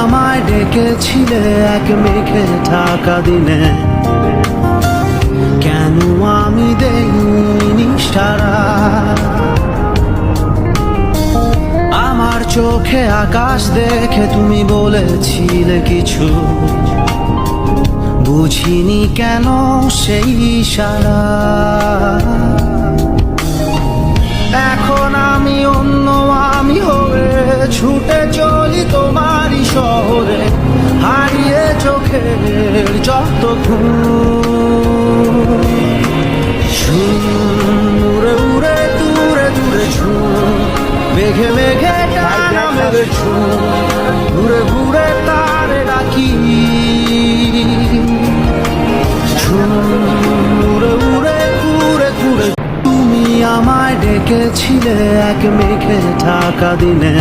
আমায় ডেকেছিলে এক মেঘে ঢাকা দিনে, কেন আমি দেইনি সাড়া? আমার চোখে আকাশ দেখে তুমি বলেছিলে কিছু, বুঝিনি কেন সেই ইশারা। এখন আমি অন্য আমি হয়ে ছুটে চলি তোমারই শহরে, হারিয়ে চোখের যত ঘুম। উড়ে উড়ে দূরে দূরে ঝুম, মেঘে মেঘে টানা মেঘে ঝুম, ঘুরে ঘুরে তারে ডাকি। উড়ে উড়ে ঘুরে ঘুরে তুমি আমায় ডেকেছিলে এক মেঘে ঢাকা দিনে।